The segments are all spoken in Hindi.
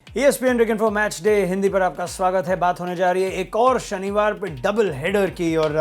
ESPN Weekend for Match Day Hindi पर आपका स्वागत है। बात होने जा रही है एक और शनिवार पे डबल हेडर की और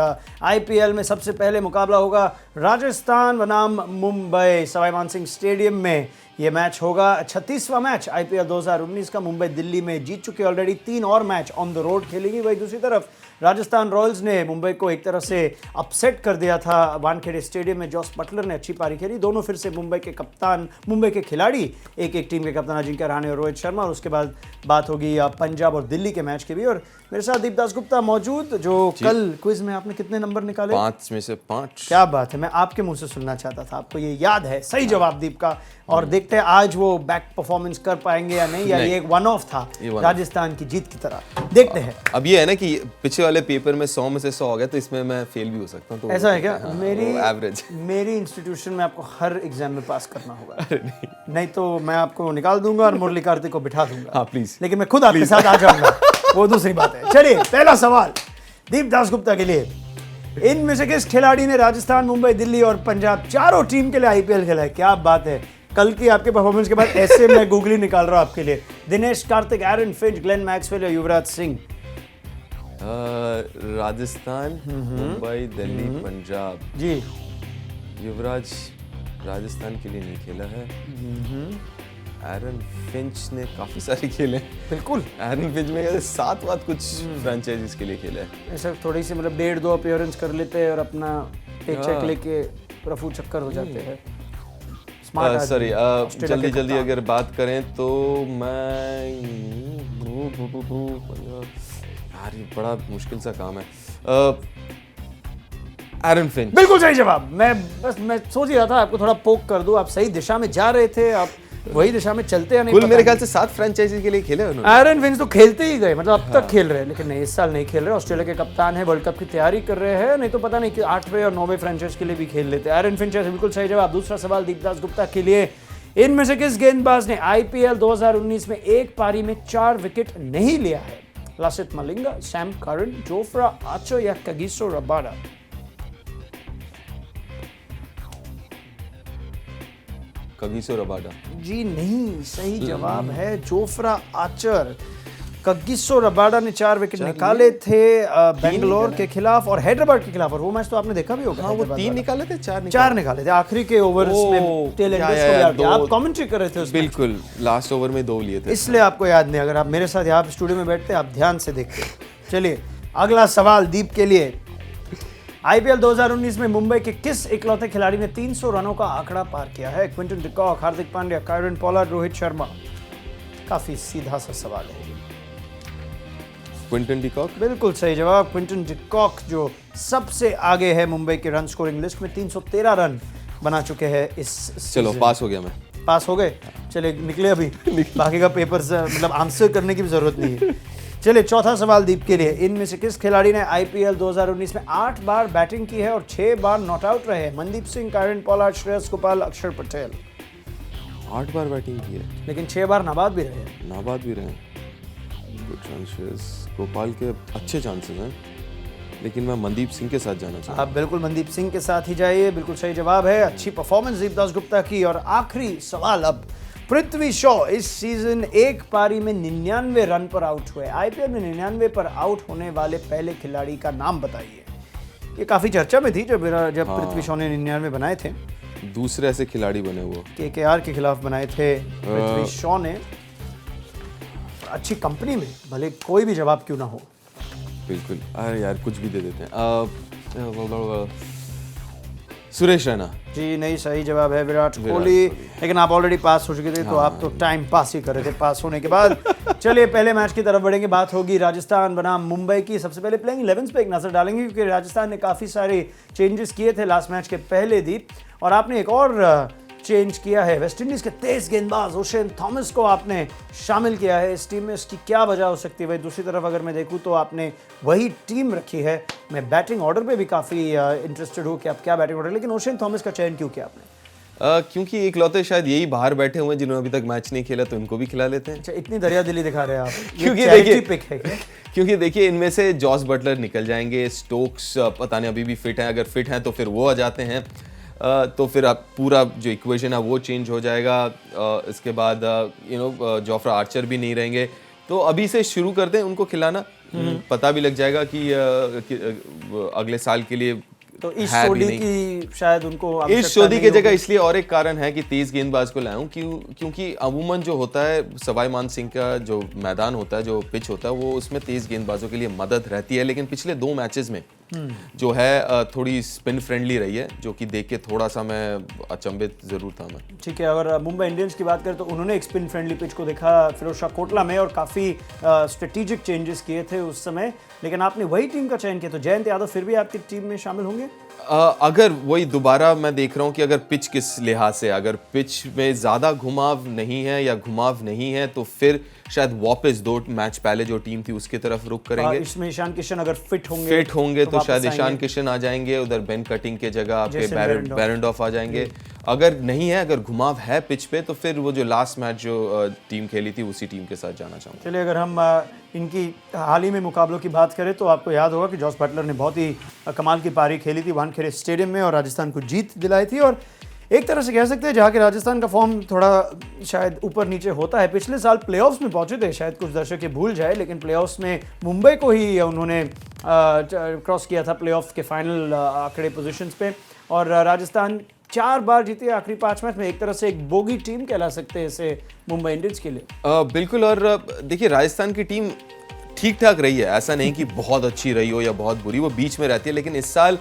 IPL में सबसे पहले मुकाबला होगा राजस्थान बनाम मुंबई। सवाई मानसिंह स्टेडियम में ये मैच होगा। 36वां मैच IPL 2019 का। मुंबई दिल्ली में जीत चुकी ऑलरेडी। 3 और मैच ऑन द रोड खेलेगी। वही दूसरी तरफ राजस्थान रॉयल्स ने मुंबई को एक तरह से अपसेट कर दिया था वानखेड़े स्टेडियम में। जॉस बटलर ने अच्छी पारी खेली। दोनों फिर से मुंबई के कप्तान, मुंबई के खिलाड़ी, एक टीम के कप्तान अजिंक्य रहाणे और रोहित शर्मा। और उसके बाद बात होगी पंजाब और दिल्ली के मैच की भी। और मेरे साथ दीपदास गुप्ता मौजूद, जो कल क्विज में आपने कितने नंबर निकाले? 5 में से 5। क्या बात है, मैं आपके मुंह से सुनना चाहता था। आपको ये याद है? सही जवाब दीप का। और देखते हैं आज वो बैक परफॉर्मेंस कर पाएंगे या नहीं, या ये एक वन ऑफ था राजस्थान की जीत की तरह। देखते हैं। अब ये है ना कि पिछले वाले पेपर में 100 में से 100 हो गया, तो इसमें मैं फेल भी हो सकता हूँ। तो ऐसा है क्या? हाँ, एवरेज मेरी इंस्टीट्यूशन में आपको हर एग्जाम में पास करना होगा। नहीं तो मैं आपको निकाल दूंगा और मुरली कार्तिक को बिठा दूंगा। हाँ प्लीज। लेकिन मैं खुद आपके साथ आ जाऊंगा, वो दूसरी बात है। चलिए, पहला सवाल दीपदास गुप्ता के लिए। इनमें से किस खिलाड़ी ने राजस्थान, मुंबई, दिल्ली और पंजाब चारों टीम के लिए IPL खेला है? क्या बात है। कल की आपके परफॉर्मेंस के बाद ऐसे मैं गूगली निकाल रहा हूं आपके लिए। Dinesh Karthik, Aaron Finch, Glenn Maxwell या युवराज सिंह? राजस्थान, मुंबई, दिल्ली, पंजाब। जी। युवराज राजस्थान के लिए नहीं खेला है। एरन फिंच ने काफी सारे खेले। बिल्कुल। एरन फिंच में 7 कुछ फ्रेंचाइजीज के लिए खेला है। ऐसा थोड़ी सी मतलब 1.5-2 अपीयरेंस कर लेते हैं और अपना एक चेक लेके रफू चक्कर हो जाते हैं। सॉरी, जल्दी अगर बात करें तो मैं यार, ये बड़ा मुश्किल सा काम है। Aaron Finch. बिल्कुल सही जवाब। मैं सोच ही रहा था आपको थोड़ा पोक कर दूं। आप सही दिशा में जा रहे थे, आप वही दिशा में चलते हैं। नहीं, कुल मेरे ख्याल से 7 फ्रेंचाइजी के लिए खेले उन्होंने। एरन फिंच तो खेलते ही गए, मतलब अब तक खेल रहे हैं, लेकिन नहीं, इस साल नहीं खेल रहे। ऑस्ट्रेलिया के कप्तान है, वर्ल्ड कप की तैयारी कर रहे हैं। नहीं तो पता नहीं कि 8वें और 9वें फ्रेंचाइज के लिए भी खेल लेते हैं। एरन फिंच है बिल्कुल सही जवाब। दूसरा सवाल दीपदास गुप्ता के लिए। इनमें से किस गेंदबाज ने IPL 2019 में एक पारी में 4 विकेट नहीं लिया है? Lasith Malinga, Sam Curran, Jofra Archer या कगिसो रबाडा? Kagiso Rabada. जी नहीं, सही जवाब है जोफ्रा आर्चर। कगिसो रबाडा ने 4 विकेट निकाले थे बेंगलोर के खिलाफ और हैदराबाद के खिलाफ। और वो मैच तो आपने देखा भी होगा। हाँ, वो 3 निकाले थे, 4 निकाले थे आखिरी के ओवर्स में। टेल एंडर्स को आप कमेंट्री कर रहे थे उसमें। बिल्कुल, लास्ट ओवर में 2 लिए थे, इसलिए आपको याद नहीं। अगर आप मेरे साथ यहाँ स्टूडियो में बैठते आप ध्यान से देखते। चलिए, अगला सवाल दीप के लिए। IPL 2019 में मुंबई के किस इकलौते खिलाड़ी ने 300 रनों का आंकड़ा पार किया है? Quinton de Kock, Hardik Pandya, Kieron Pollard, Rohit Sharma? काफी सीधा सा सवाल है। Quinton de Kock. बिल्कुल सही जवाब। क्विंटन डिकॉक जो सबसे आगे है मुंबई के रन स्कोरिंग लिस्ट में, 313 रन बना चुके हैं इस चलो, पास हो गया मैं। पास हो गए? चले, निकले अभी। बाकी का पेपर मतलब आंसर करने की भी जरूरत नहीं है। चलिए, चौथा सवाल दीप के लिए। इनमें से किस खिलाड़ी ने IPL 2019 में 8 बार बैटिंग की है और 6 बार नॉट आउट रहे? मनदीप सिंह, कायरन पोलार्ड, श्रेयस गोपाल, अक्षर पटेल? 8 बार बैटिंग की है, लेकिन 6 बार नाबाद भी रहे। नाबाद भी रहे। Good chances. गोपाल के अच्छे चांसेस हैं, लेकिन मैं मनदीप सिंह के साथ जाना चाहूँगा। आप बिल्कुल मनदीप सिंह के साथ ही जाइए। बिल्कुल सही जवाब है। अच्छी परफॉर्मेंस दीपदास गुप्ता की। और आखिरी सवाल अब। पृथ्वी शॉ इस सीजन एक पारी में 99 रन पर आउट हुए। IPL में 99 पर आउट होने वाले पहले खिलाड़ी का नाम बताइए। ये काफी चर्चा में थी जब पृथ्वी शॉ ने 99 बनाए थे। दूसरे ऐसे खिलाड़ी बने वो KKR के खिलाफ बनाए थे पृथ्वी शॉ ने। अच्छी कंपनी में, भले कोई भी जवाब क्यों ना हो। बिल्कुल। अरे यार, कुछ भी दे देते हैं। सुरेश रैना। जी नहीं, सही जवाब है विराट कोहली। लेकिन आप ऑलरेडी पास हो चुके थे, तो आप तो टाइम पास ही कर रहे थे पास होने के बाद। चलिए, पहले मैच की तरफ बढ़ेंगे। बात होगी राजस्थान बनाम मुंबई की। सबसे पहले प्लेइंग 11 पे एक नजर डालेंगे, क्योंकि राजस्थान ने काफी सारे चेंजेस किए थे लास्ट मैच के पहले दीप। और आपने एक और चेंज किया है। वेस्टइंडीज के तेज गेंदबाज ओशेन थॉमस को आपने शामिल किया है इस टीम में। इसकी क्या वजह हो सकती है? भाई, दूसरी तरफ अगर मैं देखूं तो आपने वही टीम रखी है। मैं बैटिंग ऑर्डर पे भी काफ़ी इंटरेस्टेड हूँ कि आप क्या बैटिंग ऑर्डर, लेकिन ओशेन थॉमस का चयन क्यों किया आपने? क्योंकि इकलौते शायद यही बाहर बैठे हुए हैं जिन्होंने अभी तक मैच नहीं खेला, तो इनको भी खिला लेते हैं। अच्छा, इतनी दरियादिली दिखा रहे हैं आप। क्योंकि देखिए पिक है क्या? क्योंकि देखिए, इनमें से जॉस बटलर निकल जाएंगे, स्टोक्स पता नहीं अभी भी फिट हैं, अगर फिट हैं तो फिर वो आ जाते हैं। तो फिर आप पूरा जो इक्वेशन है वो चेंज हो जाएगा। इसके बाद जोफ्रा आर्चर भी नहीं रहेंगे, तो अभी से शुरू कर दें उनको खिलाना। पता भी लग जाएगा कि अगले साल के लिए तो इस सोडी की शायद उनको इस सोडी की जगह इसलिए और एक कारण है कि तेज गेंदबाज को लाया हूं क्योंकि अमूमन जो होता है सवाई मान सिंह का जो मैदान होता है, जो पिच होता है, वो उसमें तेज गेंदबाजों के लिए मदद रहती है। लेकिन पिछले 2 मैचेस में जो है थोड़ी स्पिन फ्रेंडली रही है, जो कि देख के थोड़ा सा मैं अचंभित जरूर था मैं। ठीक है, अगर मुंबई इंडियंस की बात करें तो उन्होंने एक स्पिन फ्रेंडली पिच को देखा फिरोजशाह कोटला में और काफ़ी स्ट्रेटेजिक चेंजेस किए थे उस समय, लेकिन आपने वही टीम का चयन किया, तो जयंत यादव फिर भी आपकी टीम में शामिल होंगे? अगर वही दोबारा मैं देख रहा हूँ कि अगर पिच किस लिहाज से, अगर पिच में ज़्यादा घुमाव नहीं है या घुमाव नहीं है तो फिर शायद वापस 2 मैच पहले जो टीम थी उसकी तरफ रुख करेंगे। इसमें ईशान किशन अगर फिट होंगे तो शायद ईशान किशन आ जाएंगे, उधर बेन कटिंग के जगह पे बैरनडॉफ आ जाएंगे। अगर नहीं है, अगर घुमाव है पिच पे, तो फिर वो जो लास्ट मैच जो टीम खेली थी उसी टीम के साथ जाना चाहूँगा। चलिए, अगर हम इनकी हाल ही में मुकाबलों की बात करें तो आपको याद होगा कि जॉस बटलर ने बहुत ही कमाल की पारी खेली थी वानखेड़े स्टेडियम में और राजस्थान को जीत दिलाई थी। और एक तरह से कह सकते हैं जहाँ के राजस्थान का फॉर्म थोड़ा शायद ऊपर नीचे होता है, पिछले साल प्लेऑफ्स में पहुंचे थे, शायद कुछ दर्शक ये भूल जाए, लेकिन प्लेऑफ्स में मुंबई को ही उन्होंने क्रॉस किया था प्लेऑफ्स के फाइनल आखिरी पोजीशंस पे। और राजस्थान 4 बार जीती आखिरी 5 मैच में, एक तरह से एक बोगी टीम कहला सकते हैं इसे मुंबई इंडियंस के लिए। बिल्कुल, और देखिए राजस्थान की टीम ठीक ठाक रही है, ऐसा नहीं कि बहुत अच्छी रही हो या बहुत बुरी, वो बीच में रहती है। लेकिन इस साल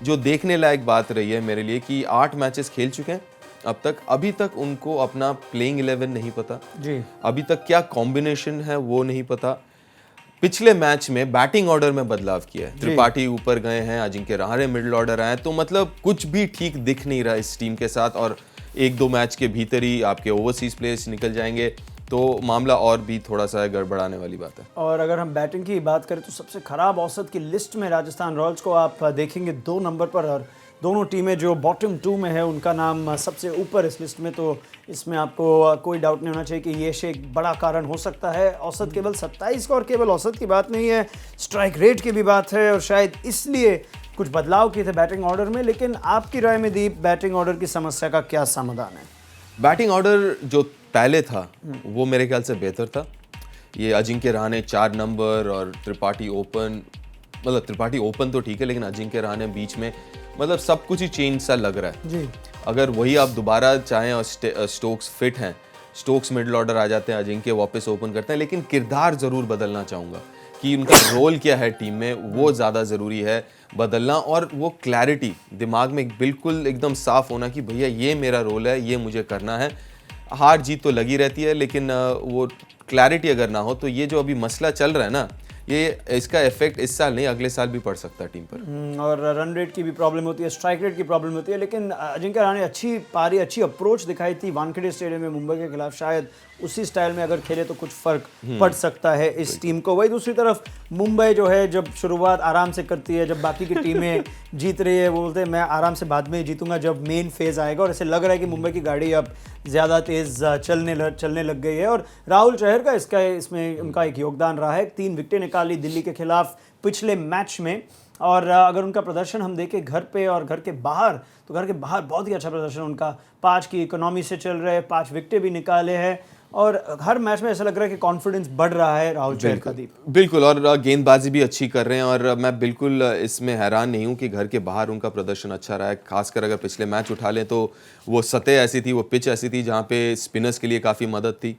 जो देखने लायक बात रही है मेरे लिए कि 8 मैचेस खेल चुके हैं अब तक, अभी तक उनको अपना प्लेइंग 11 नहीं पता जी, अभी तक क्या कॉम्बिनेशन है वो नहीं पता। पिछले मैच में बैटिंग ऑर्डर में बदलाव किया है, त्रिपाठी ऊपर गए हैं, अजिंक्य रहाणे मिडिल ऑर्डर आए, तो मतलब कुछ भी ठीक दिख नहीं रहा इस टीम के साथ। और 1-2 मैच के भीतर ही आपके ओवरसीज प्लेयर्स निकल जाएंगे, तो मामला और भी थोड़ा सा गड़बड़ाने वाली बात है। और अगर हम बैटिंग की बात करें तो सबसे खराब औसत की लिस्ट में राजस्थान रॉयल्स को आप देखेंगे 2 नंबर पर, और दोनों टीमें जो बॉटम 2 में है उनका नाम सबसे ऊपर इस लिस्ट में। तो इसमें आपको कोई डाउट नहीं होना चाहिए कि ये एक बड़ा कारण हो सकता है। औसत केवल 27 का, और केवल औसत की बात नहीं है, स्ट्राइक रेट की भी बात है, और शायद इसलिए कुछ बदलाव किए थे बैटिंग ऑर्डर में। लेकिन आपकी राय में दीप, बैटिंग ऑर्डर की समस्या का क्या समाधान है? बैटिंग ऑर्डर जो पहले था वो मेरे ख्याल से बेहतर था। ये अजिंक्य रहाणे 4 नंबर और त्रिपाठी ओपन, मतलब त्रिपाठी ओपन तो ठीक है, लेकिन अजिंक्य रहाणे बीच में, मतलब सब कुछ ही चेंज सा लग रहा है जी। अगर वही आप दोबारा चाहें और स्टोक्स फिट हैं, स्टोक्स मिडिल ऑर्डर आ जाते हैं, अजिंक्य वापस ओपन करते हैं, लेकिन किरदार जरूर बदलना चाहूँगा कि उनका रोल क्या है टीम में, वो ज़्यादा ज़रूरी है बदलना। और वो क्लैरिटी दिमाग में बिल्कुल एकदम साफ होना कि भैया ये मेरा रोल है, ये मुझे करना है। हार जीत तो लगी रहती है, लेकिन वो क्लैरिटी अगर ना हो तो ये जो अभी मसला चल रहा है ना, ये इसका इफेक्ट इस साल नहीं अगले साल भी पड़ सकता है टीम पर। और रन रेट की भी प्रॉब्लम होती है, स्ट्राइक रेट की प्रॉब्लम होती है। लेकिन अजिंक्य रहाणे अच्छी पारी, अच्छी अप्रोच दिखाई थी वानखेड़े स्टेडियम में मुंबई के खिलाफ। शायद उसी स्टाइल में अगर खेले तो कुछ फर्क पड़ सकता है इस टीम को। वही दूसरी तरफ मुंबई जो है, जब शुरुआत आराम से करती है, जब बाकी की टीमें जीत रही है, वो बोलते हैं मैं आराम से बाद में जीतूंगा जब मेन फेज आएगा। और ऐसे लग रहा है कि मुंबई की गाड़ी अब ज़्यादा तेज़ चलने लग गई है। और राहुल चहर का इसमें उनका एक योगदान रहा है। 3 विकेटें निकाली दिल्ली के खिलाफ पिछले मैच में। और अगर उनका प्रदर्शन हम देखें घर पे और घर के बाहर, तो घर के बाहर बहुत ही अच्छा प्रदर्शन उनका, 5 की इकोनॉमी से चल रहे हैं, 5 विकेटें भी निकाले हैं, और हर मैच में ऐसा लग रहा है कि कॉन्फिडेंस बढ़ रहा है राहुल चहर का। दीप बिल्कुल, और गेंदबाजी भी अच्छी कर रहे हैं, और मैं बिल्कुल इसमें हैरान नहीं हूं कि घर के बाहर उनका प्रदर्शन अच्छा रहा है। खासकर अगर पिछले मैच उठा लें तो वो सतह ऐसी थी, वो पिच ऐसी थी जहां पे स्पिनर्स के लिए काफ़ी मदद थी,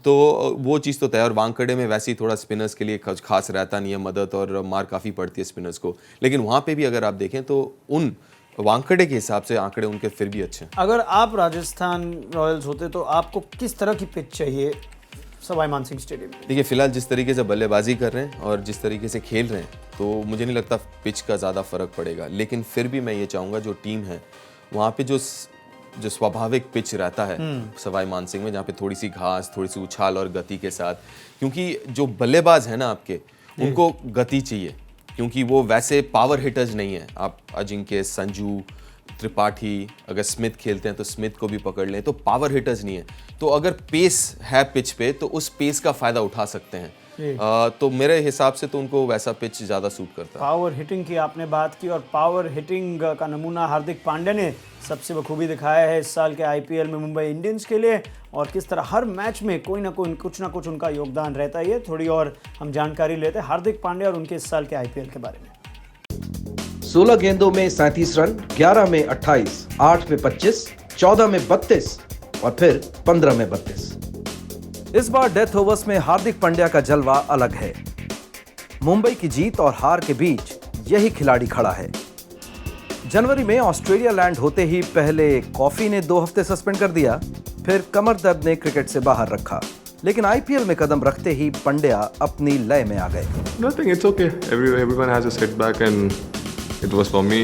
तो वो चीज़ तो तय। और वानखेड़े में वैसे ही थोड़ा स्पिनर्स के लिए खास रहता नहीं है मदद, और मार काफ़ी पड़ती है स्पिनर्स को, लेकिन वहाँ पे भी अगर आप देखें तो उन वानखेड़े के हिसाब से आंकड़े उनके फिर भी अच्छे हैं। अगर आप राजस्थान रॉयल्स होते तो आपको किस तरह की पिच चाहिए सवाई मानसिंह स्टेडियम में? देखिए, फिलहाल जिस तरीके से बल्लेबाजी कर रहे हैं और जिस तरीके से खेल रहे हैं, तो मुझे नहीं लगता पिच का ज़्यादा फर्क पड़ेगा। लेकिन फिर भी मैं ये चाहूँगा जो टीम है वहाँ पे जो स्वाभाविक पिच रहता है सवाई मानसिंह में, जहाँ पे थोड़ी सी घास, थोड़ी सी उछाल और गति के साथ, क्योंकि जो बल्लेबाज है ना आपके, उनको गति चाहिए, क्योंकि वो वैसे पावर हिटर्स नहीं है। आप अजिंक्य, संजू, त्रिपाठी, अगर स्मिथ खेलते हैं तो स्मिथ को भी पकड़ लें, तो पावर हिटर्स नहीं है। तो अगर पेस है पिच पे तो उस पेस का फ़ायदा उठा सकते हैं। जी। तो मेरे हिसाब से तो उनको वैसा पिच ज़्यादा सूट करता है। पावर हिटिंग की आपने बात की और पावर हिटिंग का नमूना हार्दिक पांड्या ने सबसे बखूबी दिखाया है इस साल के आईपीएल में मुंबई इंडियंस के लिए, और किस तरह हर मैच में कोई ना कुछ उनका योगदान रहता है। थोड़ी और हम जानकारी लेते हैं हार्दिक पांड्या और उनके इस साल के आईपीएल के बारे में। 16 गेंदों में 37 रन, 11 में 28, 8 में 25, 14 में 32 और फिर 15 में 32। इस बार डेथ ओवर्स में हार्दिक पांड्या का जलवा अलग है। मुंबई की जीत और हार के बीच यही खिलाड़ी खड़ा है। जनवरी में ऑस्ट्रेलिया लैंड होते ही पहले कॉफी ने 2 हफ्ते सस्पेंड कर दिया, फिर कमर दर्द ने क्रिकेट से बाहर रखा, लेकिन आईपीएल में कदम रखते ही पांड्या अपनी लय में आ गए। Nothing, it's okay. Everyone has a setback, and it was for me.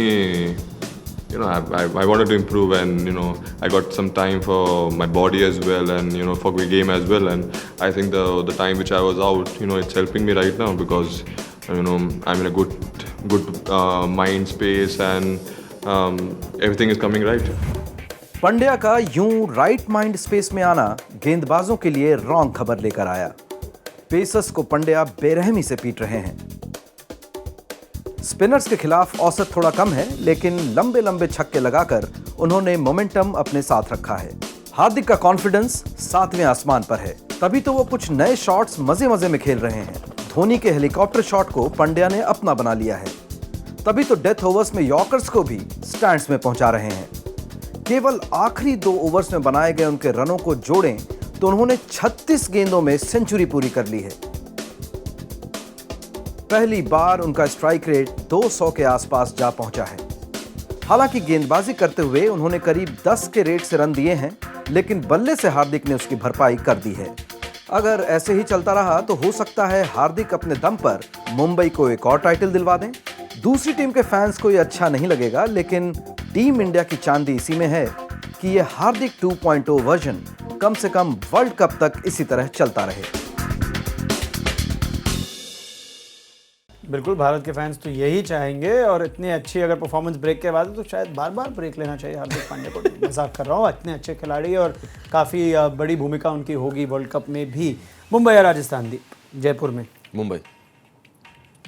You know, I wanted to improve, and I got some time for my body as well, and for the game as well. And I think the time which I was out, it's helping me right now because I'm in a good mind space, and everything is coming right. Pandya का यूं राइट माइंड स्पेस में आना गेंदबाजों के लिए रॉन्ग खबर लेकर आया। पेसर्स को पांड्या बेरहमी से पीट रहे हैं। स्पिनर्स के खिलाफ औसत थोड़ा कम है, लेकिन लंबे लंबे छक्के लगाकर उन्होंने मोमेंटम अपने साथ रखा है। हार्दिक का कॉन्फिडेंस 7वें आसमान पर है, तभी तो वो कुछ नए शॉट्स मजे मजे में खेल रहे हैं। धोनी के हेलीकॉप्टर शॉट को पांड्या ने अपना बना लिया है, तभी तो डेथ ओवर्स में यॉर्कर्स को भी स्टैंड्स में पहुंचा रहे हैं। केवल आखिरी 2 ओवर्स में बनाए गए उनके रनों को जोड़ें तो उन्होंने 36 गेंदों में सेंचुरी पूरी कर ली है। पहली बार उनका स्ट्राइक रेट 200 के आसपास जा पहुंचा है। हालांकि गेंदबाजी करते हुए उन्होंने करीब 10 के रेट से रन दिए हैं, लेकिन बल्ले से हार्दिक ने उसकी भरपाई कर दी है। अगर ऐसे ही चलता रहा तो हो सकता है हार्दिक अपने दम पर मुंबई को एक और टाइटल दिलवा दें। दूसरी टीम के फैंस को यह अच्छा नहीं लगेगा, लेकिन टीम इंडिया की चांदी इसी में है कि यह हार्दिक 2.0 वर्जन कम से कम वर्ल्ड कप तक इसी तरह चलता रहे। बिल्कुल, भारत के फैंस तो यही चाहेंगे, और इतनी अच्छी अगर परफॉर्मेंस ब्रेक के बाद है तो शायद बार बार ब्रेक लेना चाहिए हार्दिक पांड्या को। मजाक कर रहा हूँ, इतने अच्छे खिलाड़ी और काफ़ी बड़ी भूमिका उनकी होगी वर्ल्ड कप में भी। मुंबई या राजस्थान दीप? जयपुर में मुंबई।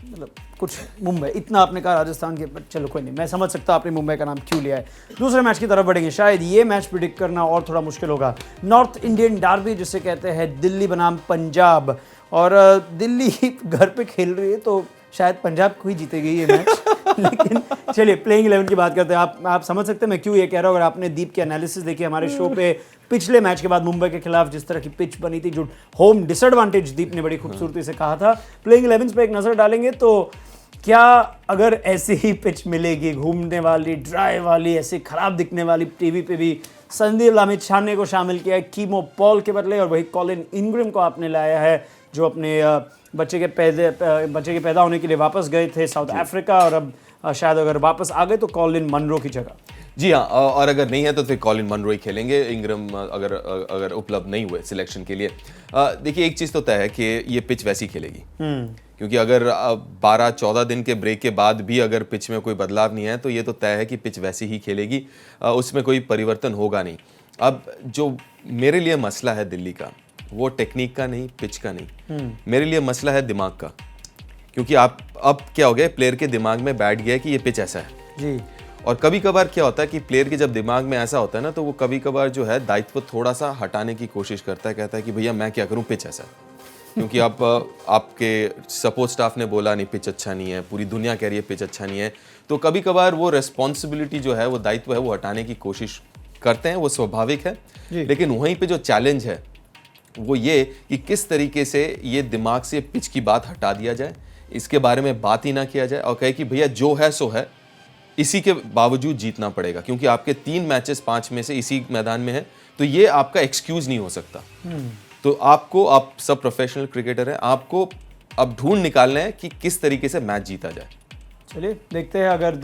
मतलब कुछ मुंबई, इतना आपने कहा राजस्थान के, पर चलो कोई नहीं, मैं समझ सकता हूँ आपने मुंबई का नाम क्यों लिया है। दूसरे मैच की तरफ बढ़ेंगे। शायद ये मैच प्रिडिक्ट करना और थोड़ा मुश्किल होगा। नॉर्थ इंडियन डार्बी जिसे कहते हैं, दिल्ली बनाम पंजाब, और दिल्ली घर पे खेल रही है तो शायद पंजाब को ही जीतेगी ये मैच। लेकिन चलिए प्लेइंग 11 की बात करते हैं। आप समझ सकते हैं मैं क्यों ये कह रहा हूँ। अगर आपने दीप की एनालिसिस देखी हमारे शो पे पिछले मैच के बाद मुंबई के खिलाफ जिस तरह की पिच बनी थी, जो होम डिसएडवांटेज दीप ने बड़ी खूबसूरती से कहा था, प्लेइंग 11 पे एक नज़र डालेंगे तो क्या अगर ऐसी ही पिच मिलेगी, घूमने वाली, ड्राई वाली, ऐसी खराब दिखने वाली, टीवी पे भी संदीप लामिछाने को शामिल किया है कीमो पॉल के बदले, और वही कॉलिन इंग्रम को आपने लाया है जो अपने बच्चे के पैदा होने के लिए वापस गए थे साउथ अफ्रीका, और अब शायद अगर वापस आ गए तो कॉलिन मनरो की जगह। जी हाँ, और अगर नहीं है तो फिर कॉलिन मनरो ही खेलेंगे, इंग्रम अगर उपलब्ध नहीं हुए सिलेक्शन के लिए। देखिए एक चीज़ तो तय है कि ये पिच वैसी खेलेगी, क्योंकि अगर 12-14 दिन के ब्रेक के बाद भी अगर पिच में कोई बदलाव नहीं है तो ये तो तय है कि पिच वैसी ही खेलेगी, उसमें कोई परिवर्तन होगा नहीं। अब जो मेरे लिए मसला है दिल्ली का, वो टेक्निक का नहीं, पिच का नहीं, मेरे लिए मसला है दिमाग का। क्योंकि आप अब क्या हो गया, प्लेयर के दिमाग में बैठ गया कि ये पिच ऐसा है जी। और कभी कभार क्या होता है कि प्लेयर के जब दिमाग में ऐसा होता है ना, तो वो कभी कभार जो है दायित्व थोड़ा सा हटाने की कोशिश करता है, कहता है कि भैया मैं क्या करूं, पिच ऐसा है। क्योंकि आपके सपोर्ट स्टाफ ने बोला नहीं पिच अच्छा नहीं है, पूरी दुनिया कह रही है पिच अच्छा नहीं है, तो कभी कभार वो रेस्पॉन्सिबिलिटी जो है, वो दायित्व है, वो हटाने की कोशिश करते हैं, वो स्वाभाविक है। लेकिन वहीं पे जो चैलेंज है वो ये कि किस तरीके से ये दिमाग से पिच की बात हटा दिया जाए, इसके बारे में बात ही ना किया जाए और कहे कि भैया जो है सो है, इसी के बावजूद जीतना पड़ेगा, क्योंकि आपके 3 मैचेस 5 में से इसी मैदान में है, तो ये आपका एक्सक्यूज नहीं हो सकता। तो आपको, आप सब प्रोफेशनल क्रिकेटर हैं, आपको अब ढूंढ निकालना है कि किस तरीके से मैच जीता जाए। चलिए देखते हैं अगर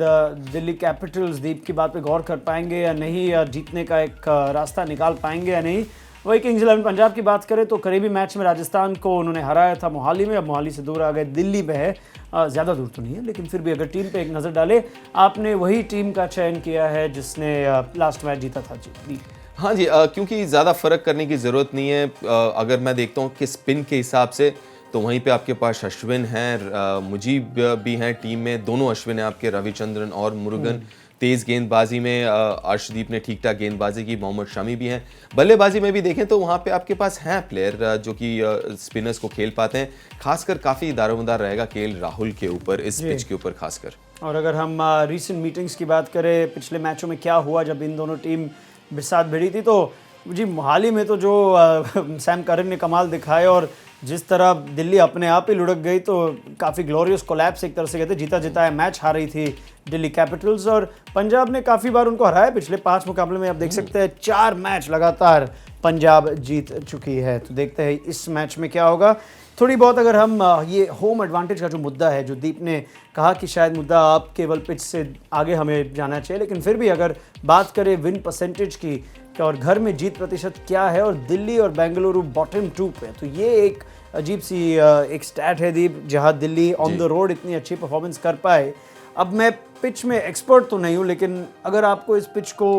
दिल्ली कैपिटल्स दीप की बात पे गौर कर पाएंगे या नहीं, या जीतने का एक रास्ता निकाल पाएंगे या नहीं। वही किंग्स 11 पंजाब की बात करें तो करीबी मैच में राजस्थान को उन्होंने हराया था मोहाली में, अब मोहाली से दूर आ गए, दिल्ली में है, ज़्यादा दूर तो नहीं है, लेकिन फिर भी अगर टीम पे एक नज़र डाले, आपने वही टीम का चयन किया है जिसने लास्ट मैच जीता था। जी हाँ जी, क्योंकि ज़्यादा फ़र्क करने की ज़रूरत नहीं है। अगर मैं देखता हूँ कि स्पिन के हिसाब से तो वहीं पे आपके पास अश्विन हैं, मुजीब भी हैं टीम में, दोनों अश्विन हैं आपके, रविचंद्रन और मुरुगन। तेज़ गेंदबाजी में अर्शदीप ने ठीक ठाक गेंदबाजी की, मोहम्मद शमी भी हैं। बल्लेबाजी में भी देखें तो वहाँ पे आपके पास हैं प्लेयर जो कि स्पिनर्स को खेल पाते हैं। खासकर काफ़ी दारोमदार रहेगा केएल राहुल के ऊपर, इस पिच के ऊपर खासकर। और अगर हम रीसेंट मीटिंग्स की बात करें, पिछले मैचों में क्या हुआ जब इन दोनों टीम साथ भिड़ी थी, तो जी हाल ही में तो जो सैम करन ने कमाल दिखाए और जिस तरह दिल्ली अपने आप ही लुढ़क गई, तो काफ़ी ग्लोरियस कोलैप्स एक तरह से कहते, जीता जिताया मैच हार रही थी दिल्ली कैपिटल्स, और पंजाब ने काफ़ी बार उनको हराया पिछले 5 मुकाबले में। आप देख सकते हैं 4 मैच लगातार पंजाब जीत चुकी है। तो देखते हैं इस मैच में क्या होगा। थोड़ी बहुत अगर हम ये होम एडवांटेज का जो मुद्दा है, जो दीप ने कहा कि शायद मुद्दा आप केवल पिच से आगे हमें जाना चाहिए, लेकिन फिर भी अगर बात करें विन परसेंटेज की और घर में जीत प्रतिशत क्या है, और दिल्ली और बेंगलुरु बॉटम 2 पे, तो ये एक अजीब सी एक स्टैट है दीप, जहां दिल्ली ऑन द रोड इतनी अच्छी परफॉर्मेंस कर पाए। अब मैं पिच में एक्सपर्ट तो नहीं हूं, लेकिन अगर आपको इस पिच को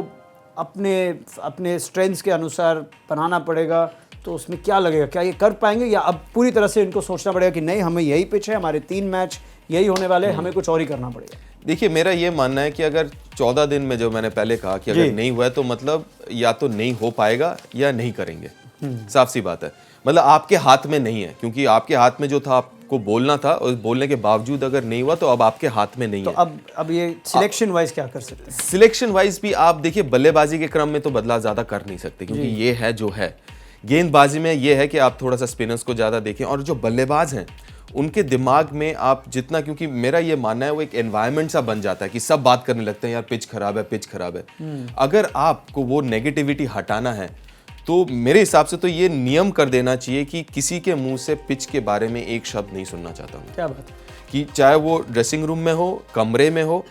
अपने स्ट्रेंथ्स के अनुसार बनाना पड़ेगा, तो उसमें क्या लगेगा, क्या ये कर पाएंगे, या अब पूरी तरह से इनको सोचना पड़ेगा कि नहीं, हमें यही पिच है, हमारे 3 मैच यही होने वाले, हमें कुछ और ही करना पड़ेगा? देखिए, मेरा ये मानना है कि अगर 14 दिन में, जो मैंने पहले कहा कि अगर नहीं हुआ है तो मतलब या तो नहीं हो पाएगा या नहीं करेंगे। साफ सी बात है, मतलब आपके हाथ में नहीं है, क्योंकि आपके हाथ में जो था आपको बोलना था, और बोलने के बावजूद अगर नहीं हुआ तो अब आपके हाथ में नहीं तो है। अब ये सिलेक्शन वाइज क्या कर सकते हैं? सिलेक्शन वाइज भी आप देखिए, बल्लेबाजी के क्रम में तो बदलाव ज्यादा कर नहीं सकते, क्योंकि ये है जो है। गेंदबाजी में ये है कि आप थोड़ा सा स्पिनर्स को ज्यादा देखें, और जो बल्लेबाज हैं उनके दिमाग में आप जितना, क्योंकि मेरा ये मानना है वो एक एनवायरनमेंट सा बन जाता है कि सब बात करने लगते हैं, यार पिच खराब है, पिच खराब है। अगर आपको वो नेगेटिविटी हटाना है, तो मेरे हिसाब से तो ये नियम कर देना चाहिए कि किसी के मुंह से पिच के बारे में एक शब्द नहीं सुनना चाहता हूँ। क्या बात है? कि चाहे वो ड्रेसिंग रूम में हो, कमरे में हो,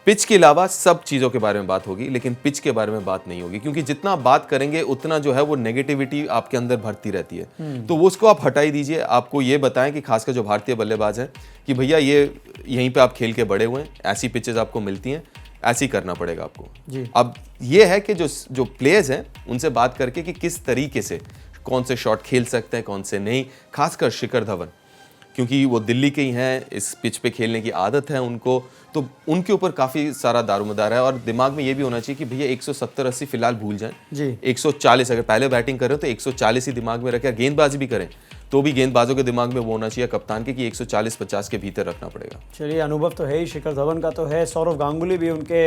पिच के अलावा सब चीज़ों के बारे में बात होगी, लेकिन पिच के बारे में बात नहीं होगी, क्योंकि जितना आप बात करेंगे उतना जो है वो नेगेटिविटी आपके अंदर भरती रहती है। तो वो उसको आप हटाई दीजिए। आपको ये बताएं कि खासकर जो भारतीय बल्लेबाज हैं कि भैया ये यहीं पे आप खेल के बड़े हुए हैं, ऐसी पिचेस आपको मिलती हैं, ऐसे ही करना पड़ेगा आपको जी। अब ये है कि जो प्लेयर्स हैं उनसे बात करके कि किस तरीके से कौन से शॉट खेल सकते हैं, कौन से नहीं। खासकर शिखर धवन, क्योंकि वो दिल्ली के ही हैं, इस पिच पे खेलने की आदत है उनको, तो उनके ऊपर काफ़ी सारा दारोमदार है। और दिमाग में ये भी होना चाहिए कि भैया 170-80 फिलहाल भूल जाएं जी। 140, अगर पहले बैटिंग कर रहे हो तो 140 ही दिमाग में रखें। गेंदबाजी भी करें तो भी गेंदबाजों के दिमाग में वो होना चाहिए, कप्तान के, कि 140-50 के भीतर रखना पड़ेगा। चलिए, अनुभव तो है ही, शिखर धवन का तो है, सौरव गांगुली भी उनके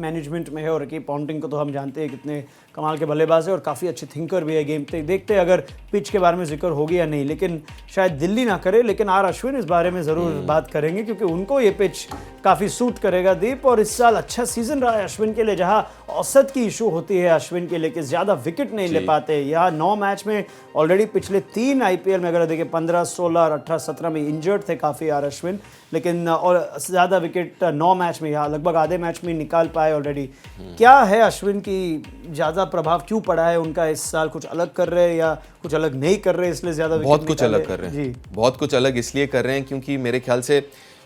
मैनेजमेंट में है, और रकीब पॉन्टिंग को तो हम जानते हैं कितने कमाल के बल्लेबाज है और काफ़ी अच्छे थिंकर भी है गेम पे। देखते हैं अगर पिच के बारे में जिक्र होगी या नहीं, लेकिन शायद दिल्ली ना करे, लेकिन आर अश्विन इस बारे में ज़रूर बात करेंगे, क्योंकि उनको ये पिच काफ़ी सूट करेगा दीप। और इस साल अच्छा सीजन रहा है अश्विन के लिए, जहाँ औसत की इशू होती है अश्विन के लिए कि ज़्यादा विकेट नहीं ले पाते। यहाँ 9 मैच में ऑलरेडी पिछले 3 IPL में अगर देखें 15, 16 और 18, 17 में इंजर्ड थे काफ़ी आर अश्विन, लेकिन और ज़्यादा विकेट 9 मैच में, यहाँ लगभग आधे मैच में निकाल पाए ऑलरेडी। क्या है अश्विन की ज़्यादा प्रभाव क्यों पड़ा है उनका इस साल? कुछ अलग कर रहे हैं या कुछ अलग नहीं कर रहे इसलिए ज़्यादा विकेट बहुत कुछ अलग कर रहे हैं जी। बहुत कुछ अलग इसलिए कर रहे हैं क्योंकि मेरे ख्याल से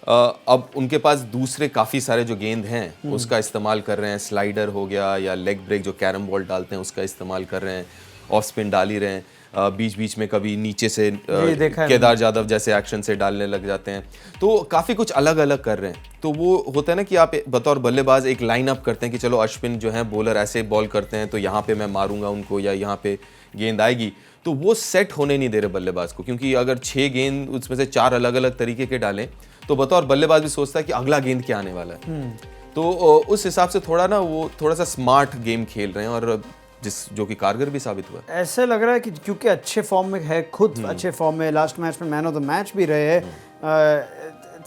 अब उनके पास दूसरे काफ़ी सारे जो गेंद हैं उसका इस्तेमाल कर रहे हैं। स्लाइडर हो गया या लेग ब्रेक जो कैरम बॉल डालते हैं उसका इस्तेमाल कर रहे हैं, ऑफ स्पिन डाल ही रहे हैं। बीच बीच में कभी नीचे से केदार जाधव जैसे एक्शन से डालने लग जाते हैं, तो काफ़ी कुछ अलग अलग कर रहे हैं। तो वो होता है ना कि आप बतौर बल्लेबाज एक लाइन अप करते हैं कि चलो अश्विन जो है बॉलर ऐसे बॉल करते हैं तो यहाँ पे मैं मारूंगा उनको या यहाँ पे गेंद आएगी, तो वो सेट होने नहीं दे रहे बल्लेबाज को। क्योंकि अगर 6 गेंद उसमें से 4 अलग अलग तरीके के डालें तो बतौर बल्लेबाज भी सोचता है कि अगला गेंद क्या आने वाला है। तो उस हिसाब से थोड़ा ना वो थोड़ा सा स्मार्ट गेम खेल रहे हैं और जो कि कारगर भी साबित हुआ। ऐसे लग रहा है कि क्योंकि अच्छे फॉर्म में है, खुद अच्छे फॉर्म में, लास्ट मैच में मैन ऑफ द मैच भी रहे हैं,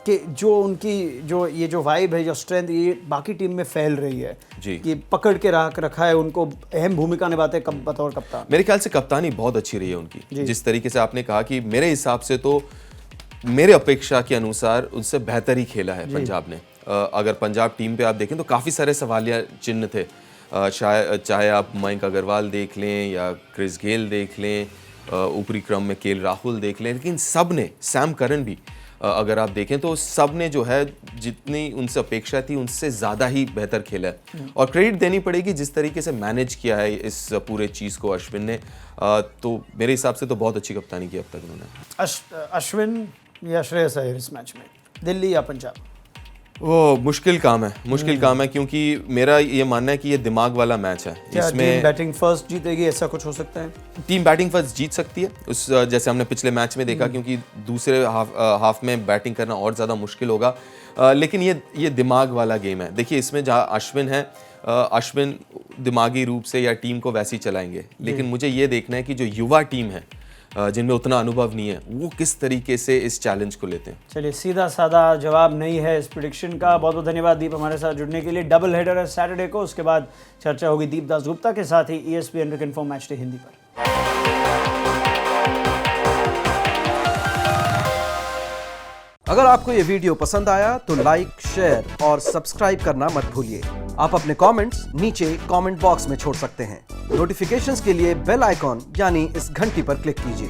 कि जो उनकी जो वाइब है, जो स्ट्रेंथ, ये बाकी टीम में फैल रही है जी। कि पकड़ के रखा है उनको, अहम भूमिका निभाते हैं बतौर कप्तान। मेरे ख्याल से कप्तानी बहुत अच्छी रही है उनकी। जिस तरीके से आपने कहा कि मेरे हिसाब से तो मेरे अपेक्षा के अनुसार उससे बेहतर ही खेला है पंजाब ने। अगर पंजाब टीम पे आप देखें तो काफ़ी सारे सवालिया चिन्ह थे, चाहे आप मयंक अग्रवाल देख लें या क्रिस गेल देख लें, ऊपरी क्रम में केएल राहुल देख लें, लेकिन सब ने, सैम करन भी अगर आप देखें तो सब ने जो है जितनी उनसे अपेक्षा थी उनसे ज़्यादा ही बेहतर खेला है और क्रेडिट देनी पड़ेगी जिस तरीके से मैनेज किया है इस पूरे चीज़ को अश्विन ने। तो मेरे हिसाब से तो बहुत अच्छी कप्तानी की अब तक उन्होंने। अश्विन या श्रेयस अय्यर इस मैच में, दिल्ली या पंजाब? वो मुश्किल काम है क्योंकि मेरा ये मानना है कि ये दिमाग वाला मैच है। क्या टीम बैटिंग फर्स्ट जीतेगी, ऐसा कुछ हो सकता है? टीम बैटिंग फर्स्ट जीत सकती है उस जैसे हमने पिछले मैच में देखा, क्योंकि दूसरे हाफ में बैटिंग करना और ज़्यादा मुश्किल होगा। लेकिन ये दिमाग वाला गेम है। देखिए इसमें जहाँ अश्विन है, अश्विन दिमागी रूप से या टीम को वैसे ही चलाएंगे, लेकिन मुझे ये देखना है कि जो युवा टीम है जिनमें उतना अनुभव नहीं है वो किस तरीके से इस चैलेंज को लेते हैं। चलिए, सीधा साधा जवाब नहीं है इस प्रेडिक्शन का। बहुत बहुत धन्यवाद दीप हमारे साथ जुड़ने के लिए। डबल हेडर है सैटरडे को, उसके बाद चर्चा होगी दीप दास गुप्ता के साथ ही ESPN क्रिक इन्फो मैच डे हिंदी पर। अगर आपको ये वीडियो पसंद आया तो लाइक, शेयर और सब्सक्राइब करना मत भूलिए। आप अपने कमेंट्स नीचे कमेंट बॉक्स में छोड़ सकते हैं। नोटिफिकेशंस के लिए बेल आइकॉन यानी इस घंटी पर क्लिक कीजिए।